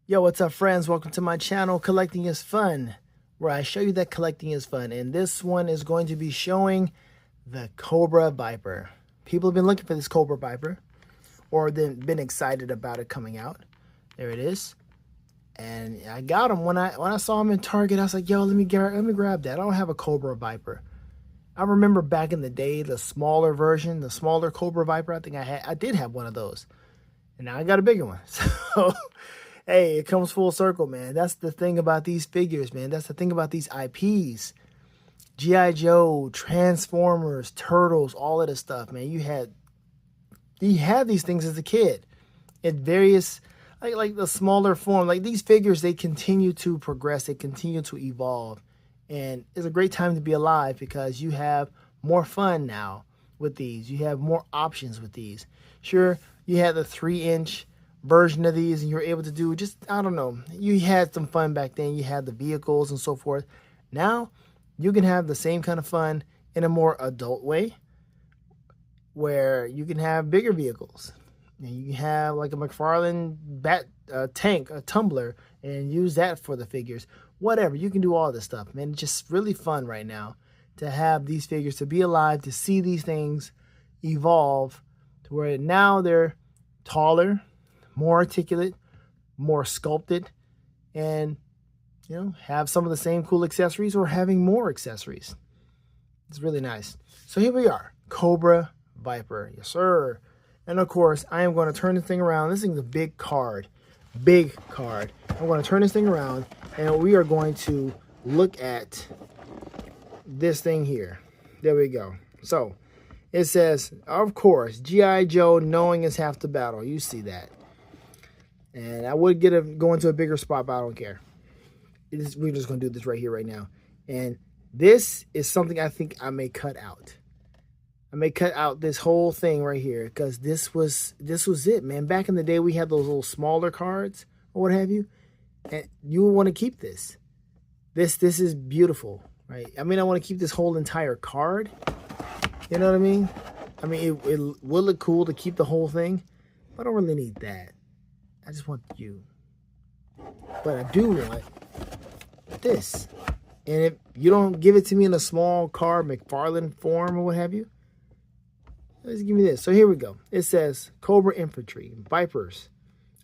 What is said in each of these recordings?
Yo, what's up, friends? Welcome to my channel, Collecting is Fun, where I show you that collecting is fun. And this one is going to be showing the Cobra Viper. People have been looking for this Cobra Viper, or been excited about it coming out. There it is. And I got him when I saw him in Target. I was like, yo, let me grab that. I don't have a Cobra Viper. I remember back in the day, the smaller version, the smaller Cobra Viper. I think I did have one of those, and now I got a bigger one. So. Hey, it comes full circle, man. That's the thing about these figures, man. That's the thing about these IPs. G.I. Joe, Transformers, Turtles, all of this stuff, man. You had these things as a kid in various, like the smaller form. Like these figures, they continue to progress. They continue to evolve. And it's a great time to be alive because you have more fun now with these. You have more options with these. Sure, you had the 3-inch version of these and you're able to do just, I don't know, you had some fun back then. You had the vehicles and so forth. Now you can have the same kind of fun in a more adult way, where you can have bigger vehicles and you can have like a McFarlane tank, a tumbler, and use that for the figures. Whatever, you can do all this stuff, man. It's just really fun right now to have these figures, to be alive, to see these things evolve to where now they're taller, more articulate, more sculpted, and, you know, have some of the same cool accessories or having more accessories. It's really nice. So here we are, Cobra Viper. Yes, sir. And of course, I am going to turn this thing around. This thing's a big card. Big card. I'm going to turn this thing around, and we are going to look at this thing here. There we go. So it says, of course, G.I. Joe, knowing is half the battle. You see that. And I would go into a bigger spot, but I don't care. We're just going to do this right here, right now. And this is something I think I may cut out. I may cut out this whole thing right here because this was it, man. Back in the day, we had those little smaller cards or what have you. And you would want to keep this. This is beautiful, right? I mean, I want to keep this whole entire card. You know what I mean? I mean, it would look cool to keep the whole thing, but I don't really need that. I just want you. But I do want this. And if you don't give it to me in a small card, McFarlane form or what have you, just give me this. So here we go. It says, Cobra Infantry. Vipers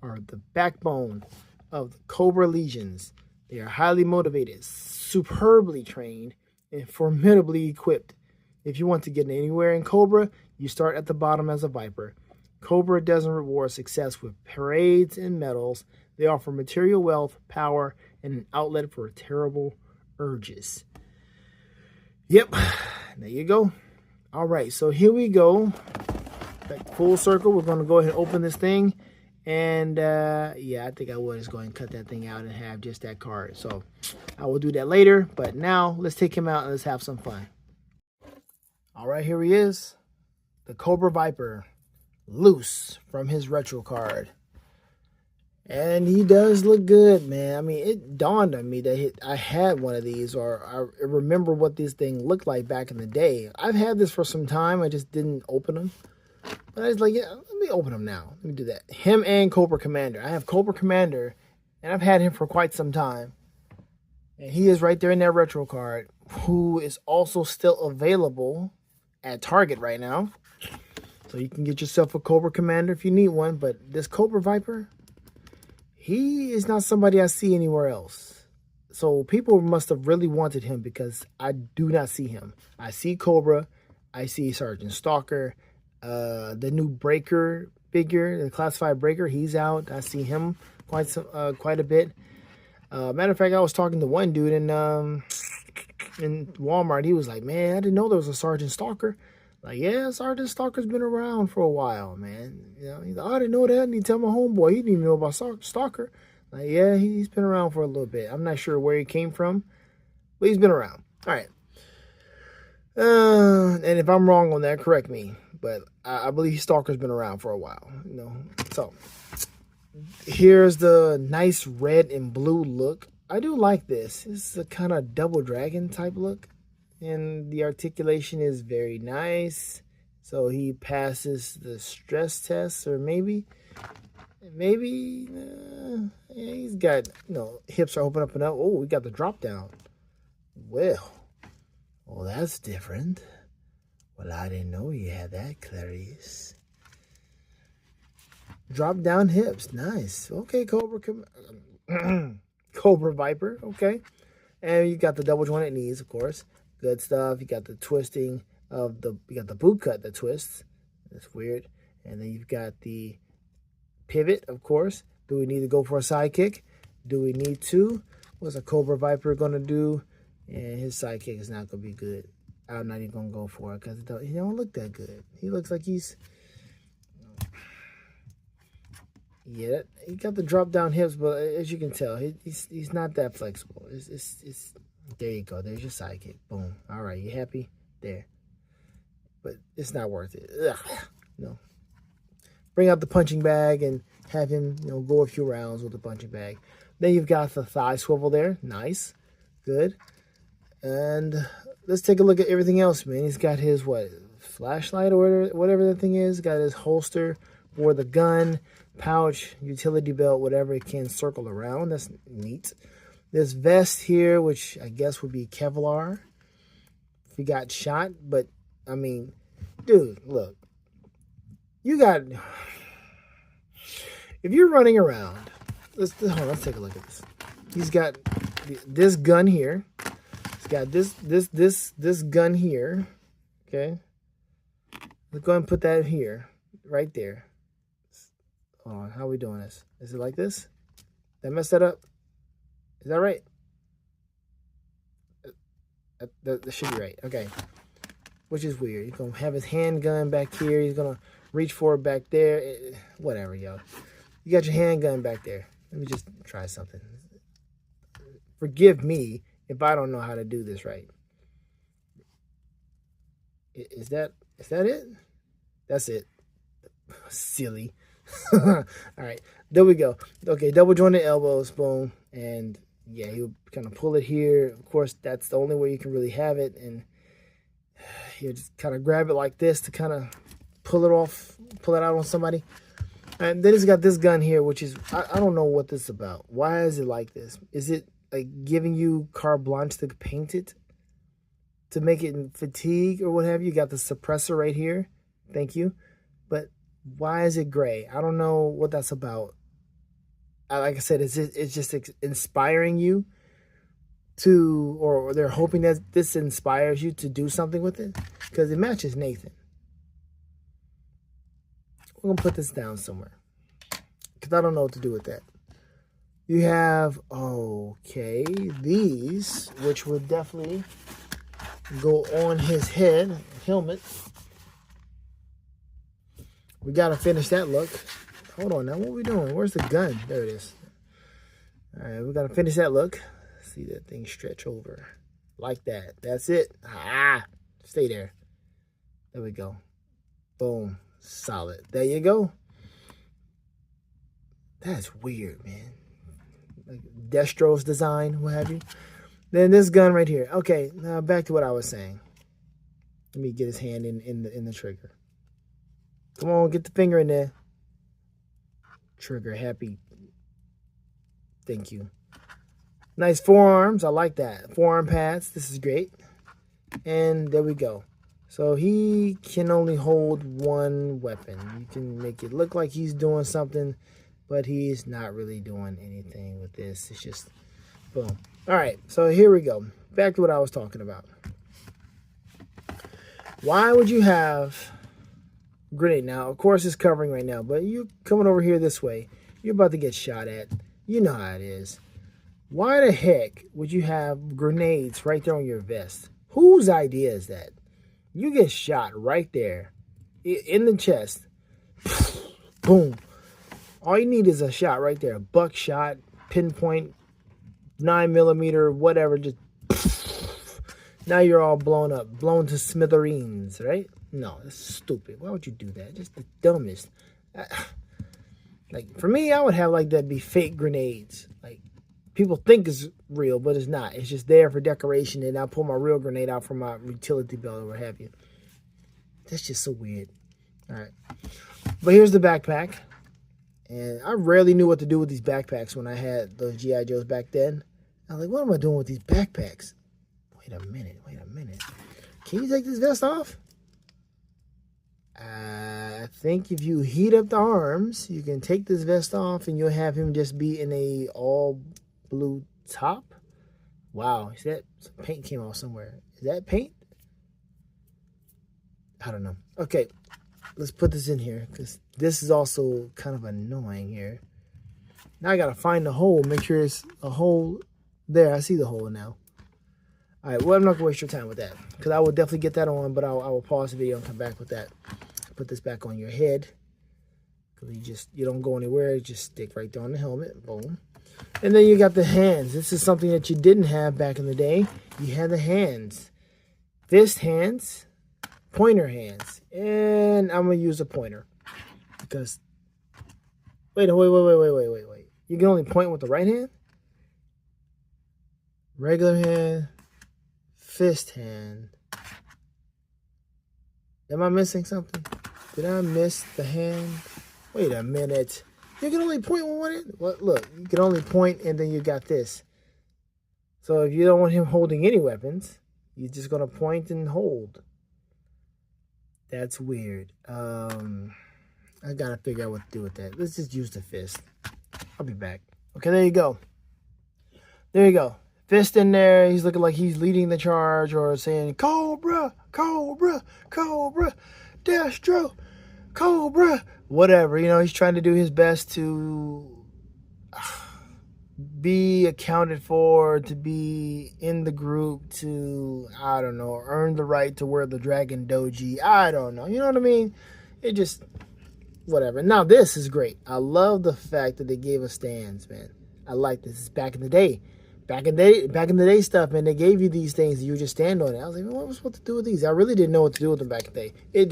are the backbone of the Cobra Legions. They are highly motivated, superbly trained, and formidably equipped. If you want to get anywhere in Cobra, you start at the bottom as a Viper. Cobra doesn't reward success with parades and medals. They offer material wealth, power, and an outlet for terrible urges. Yep, there you go. All right, so here we go. Back full circle. We're going to go ahead and open this thing. And, yeah, I think I will just go ahead and cut that thing out and have just that card. So I will do that later. But now let's take him out and let's have some fun. All right, here he is. The Cobra Viper. Loose from his retro card, and he does look good, man. I mean, it dawned on me that I had one of these, or I remember what this thing looked like back in the day. I've had this for some time. I just didn't open them, but I was like, yeah, let me open them now. Let me do that. Him and Cobra Commander. I have Cobra Commander, and I've had him for quite some time, and he is right there in that retro card, who is also still available at Target right now. So you can get yourself a Cobra Commander if you need one. But this Cobra Viper, he is not somebody I see anywhere else. So people must have really wanted him because I do not see him. I see Cobra. I see Sergeant Stalker. The new Breaker figure, the Classified Breaker, he's out. I see him quite a bit. Matter of fact, I was talking to one dude in Walmart. He was like, man, I didn't know there was a Sergeant Stalker. Like, yeah, Sergeant Stalker's been around for a while, man. You know, he's like, oh, I didn't know that. And he tell my homeboy, he didn't even know about Stalker. Like, yeah, he's been around for a little bit. I'm not sure where he came from, but he's been around. All right. And if I'm wrong on that, correct me. But I believe Stalker's been around for a while, you know. So here's the nice red and blue look. I do like this. It's a kind of double dragon type look. And the articulation is very nice. So he passes the stress test, or maybe, yeah, he's got, hips are open up and up. Oh, we got the drop down. Well, that's different. Well, I didn't know you had that, Clarice. Drop down hips, nice. Okay, Cobra Viper, okay. And you got the double jointed knees, of course. Good stuff. You got the twisting of you got the boot cut that twists. That's weird. And then you've got the pivot, of course. Do we need to go for a side kick? Do we need to? What's a Cobra Viper going to do? And his side kick is not going to be good. I'm not even going to go for it because he don't look that good. He looks like he's... Yeah, he got the drop down hips, but as you can tell, he's not that flexible. It's there you go. There's your side kick. Boom. All right, you happy? There. But it's not worth it. Ugh. No. Bring out the punching bag and have him, go a few rounds with the punching bag. Then you've got the thigh swivel there. Nice. Good. And let's take a look at everything else, man. He's got his, flashlight or whatever that thing is. Got his holster for the gun, pouch, utility belt, whatever it can circle around. That's neat. This vest here, which I guess would be Kevlar if he got shot. But, I mean, dude, look. You got... If you're running around... Let's take a look at this. He's got this gun here. He's got this gun here. Okay? Let's go ahead and put that here. Right there. Hold on. How are we doing this? Is it like this? Did I mess that up? Is that right? That should be right. Okay. Which is weird. He's going to have his handgun back here. He's going to reach for it back there. Whatever, yo. You got your handgun back there. Let me just try something. Forgive me if I don't know how to do this right. Is that it? That's it. Silly. All right. There we go. Okay, double jointed elbows. Boom. And yeah, he'll kind of pull it here. Of course, that's the only way you can really have it. And he'll just kind of grab it like this to kind of pull it off, pull it out on somebody. And then he's got this gun here, which is, I don't know what this is about. Why is it like this? Is it like giving you carte blanche to paint it? To make it in fatigue or what have you? You got the suppressor right here. Thank you. But why is it gray? I don't know what that's about. Like I said, it's just inspiring you to, or they're hoping that this inspires you to do something with it. Because it matches Nathan. We're going to put this down somewhere. Because I don't know what to do with that. You have, okay, these, which would definitely go on his head, helmet. We got to finish that look. Hold on now, what are we doing? Where's the gun? There it is. All right, we got to finish that look. See that thing stretch over. Like that. That's it. Ah, stay there. There we go. Boom. Solid. There you go. That's weird, man. Like Destro's design, what have you. Then this gun right here. Okay, now back to what I was saying. Let me get his hand in the trigger. Come on, get the finger in there. Trigger, happy. Thank you. Nice forearms. I like that. Forearm pads. This is great. And there we go. So he can only hold one weapon. You can make it look like he's doing something, but he's not really doing anything with this. It's just boom. All right, so here we go. Back to what I was talking about. Why would you have grenade? Now, of course, it's covering right now, but you coming over here this way, you're about to get shot at. You know how it is. Why the heck would you have grenades right there on your vest? Whose idea is that? You get shot right there in the chest. Boom. All you need is a shot right there. A buckshot, pinpoint, 9mm, whatever. Just now you're all blown up, blown to smithereens, right? No, that's stupid. Why would you do that? Just the dumbest. Like, for me, I would have like that be fake grenades. Like, people think it's real, but it's not. It's just there for decoration, and I'll pull my real grenade out from my utility belt or what have you. That's just so weird. All right. But here's the backpack. And I rarely knew what to do with these backpacks when I had those G.I. Joes back then. I was like, what am I doing with these backpacks? Wait a minute. Can you take this vest off? I think if you heat up the arms, you can take this vest off and you'll have him just be in a all blue top. Wow, is that some paint came off somewhere? Is that paint? I don't know. Okay, let's put this in here because this is also kind of annoying here. Now I gotta find the hole, make sure it's a hole there. I see the hole now. All right, well, I'm not gonna waste your time with that because I will definitely get that on, but I will pause the video and come back with that. Put this back on your head because you don't go anywhere. You just stick right there on the helmet. Boom. And then you got the hands. This is something that you didn't have back in the day. You had the hands, fist hands, pointer hands, and I'm gonna use a pointer because wait. You can only point with the right hand. Regular hand, fist hand. Am I missing something? Did I miss the hand? Wait a minute. You can only point with one hand? Well, look, you can only point and then you got this. So if you don't want him holding any weapons, you're just going to point and hold. That's weird. I got to figure out what to do with that. Let's just use the fist. I'll be back. Okay, there you go. There you go. Fist in there. He's looking like he's leading the charge or saying, Cobra, Cobra, Cobra, Destro, Cobra, whatever. You know, he's trying to do his best to be accounted for, to be in the group, to, I don't know, earn the right to wear the Dragon Doji. I don't know. You know what I mean? It just, whatever. Now, this is great. I love the fact that they gave us stands, man. I like this. It's back in the day. Back in the day stuff, man, they gave you these things and you would just stand on it. I was like, what was I supposed to do with these? I really didn't know what to do with them back in the day. It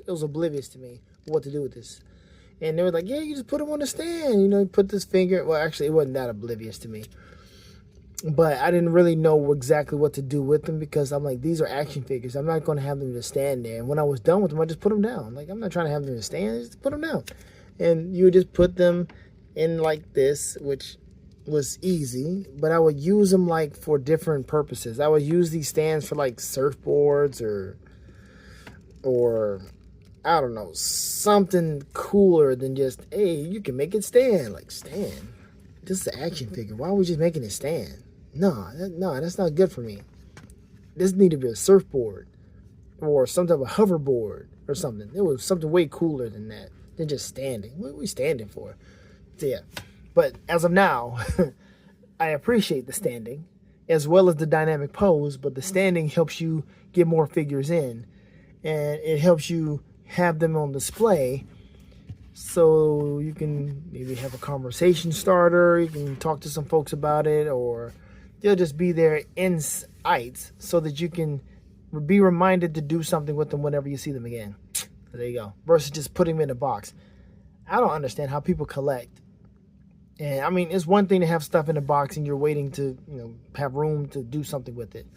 was oblivious to me what to do with this. And they were like, yeah, you just put them on the stand. You know, you put this finger. Well, actually, it wasn't that oblivious to me. But I didn't really know exactly what to do with them because I'm like, these are action figures. I'm not going to have them just stand there. And when I was done with them, I just put them down. Like, I'm not trying to have them to stand. Just put them down. And you would just put them in like this, which was easy, but I would use them like for different purposes. I would use these stands for like surfboards or I don't know, something cooler than just, hey, you can make it stand. Like, stand? This is an action figure. Why are we just making it stand? No, that's not good for me. This needed to be a surfboard or some type of hoverboard or something. It was something way cooler than that, than just standing. What are we standing for? So yeah. But as of now, I appreciate the standing as well as the dynamic pose, but the standing helps you get more figures in and it helps you have them on display so you can maybe have a conversation starter, you can talk to some folks about it, or they'll just be there in sight so that you can be reminded to do something with them whenever you see them again. So there you go. Versus just putting them in a box. I don't understand how people collect. And I mean, it's one thing to have stuff in a box and you're waiting to, you know, have room to do something with it.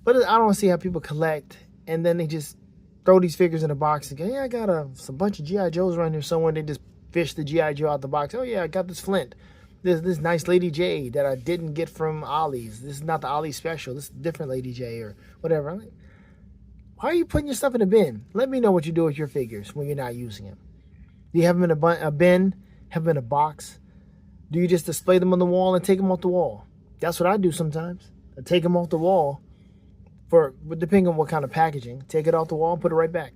But I don't see how people collect and then they just throw these figures in a box and go, yeah, I got some bunch of G.I. Joes around here somewhere. They just fish the G.I. Joe out the box. Oh yeah, I got this Flint. This nice Lady J that I didn't get from Ollie's. This is not the Ollie special. This is a different Lady J or whatever. I'm like, why are you putting your stuff in a bin? Let me know what you do with your figures when you're not using them. Do you have them in a bin? Have them in a box? Do you just display them on the wall and take them off the wall? That's what I do sometimes. I take them off the wall depending on what kind of packaging. Take it off the wall and put it right back.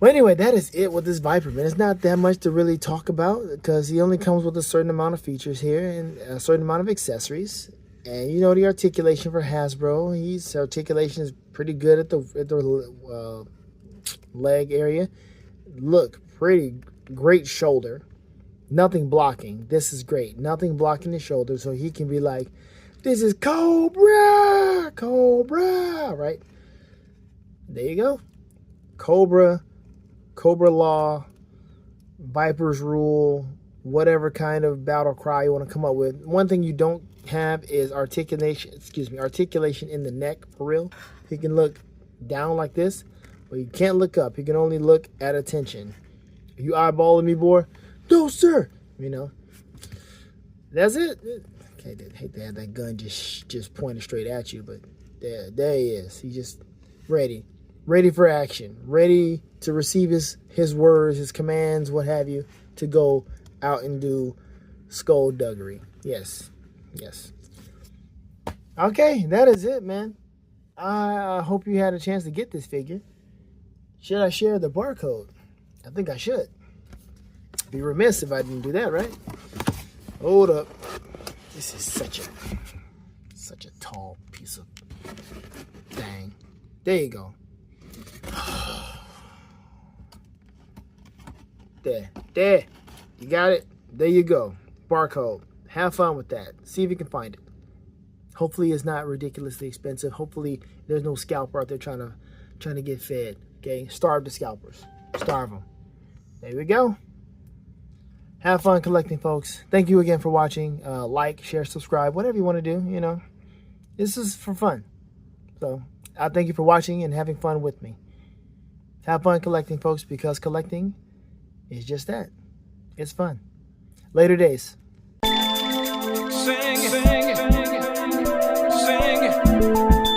Well, anyway, that is it with this Viper, man. It's not that much to really talk about because he only comes with a certain amount of features here and a certain amount of accessories. And you know the articulation for Hasbro. His articulation is pretty good at the leg area. Look, pretty great shoulder. Nothing blocking. This is great. Nothing blocking the shoulder, so he can be like, this is Cobra, Cobra, right? There you go. Cobra, Cobra Law, Viper's Rule, whatever kind of battle cry you want to come up with. One thing you don't have is articulation in the neck, for real. He can look down like this, But he can't look up. He can only look at attention. Are you eyeballing me, boy? No, sir. You know. That's it. Okay, I'd hate to have that gun just pointed straight at you, but there he is. He's just ready for action, ready to receive his words, his commands, what have you, to go out and do skullduggery. Yes. Okay, that is it, man. I hope you had a chance to get this figure. Should I share the barcode? I think I should. Be remiss if I didn't do that, right? Hold up. This is such a tall piece of thing. There you go. There. You got it? There you go. Barcode. Have fun with that. See if you can find it. Hopefully it's not ridiculously expensive. Hopefully there's no scalper out there trying to get fed. Okay? Starve the scalpers. Starve them. There we go. Have fun collecting, folks. Thank you again for watching. Like, share, subscribe, whatever you want to do, you know. This is for fun. So I thank you for watching and having fun with me. Have fun collecting, folks, because collecting is just that. It's fun. Later days.